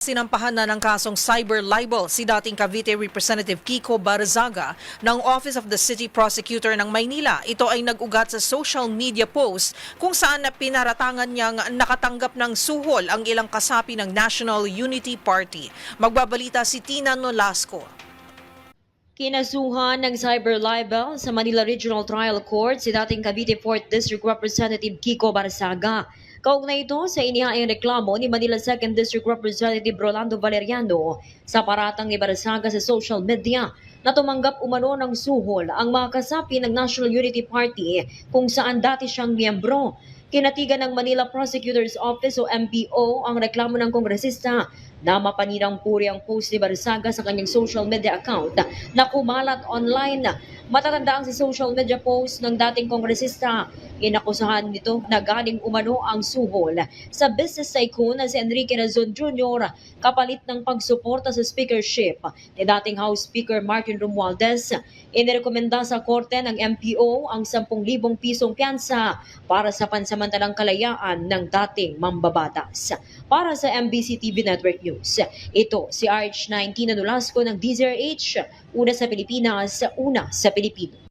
Sinampahan na ng kasong cyber libel si dating Cavite Representative Kiko Barazaga ng Office of the City Prosecutor ng Maynila. Ito ay nag-ugat sa social media post kung saan pinaratangan niyang nakatanggap ng suhol ang ilang kasapi ng National Unity Party. Magbabalita si Tina Nolasco. Kinasuhan ng cyber libel sa Manila Regional Trial Court si dating Cavite 4th District Representative Kiko Barazaga. Kaugnay ito sa inihaing reklamo ni Manila 2nd District Representative Rolando Valeriano sa paratang ni Barazaga sa social media na tumanggap umano ng suhol ang mga kasapi ng National Unity Party kung saan dati siyang miyembro. Kinatigan ng Manila Prosecutor's Office o MPO ang reklamo ng kongresista na mapaninang puri ang post ni Barazaga sa kanyang social media account na kumalat online. Matatanda ang sa social media post ng dating kongresista. Inakusahan nito na galing umano ang suhol sa business tycoon na si Enrique Razon Jr. kapalit ng pagsuporta sa speakership ni dating House Speaker Martin Romualdez. Inirekomenda sa korte ng MPO ang 10,000 pisong piyansa para sa pansamantalang kalayaan ng dating mambabatas. Para sa MBC TV Network News, ito si RH19 Nolasco ng DZRH, una sa Pilipinas, una sa Pilipino.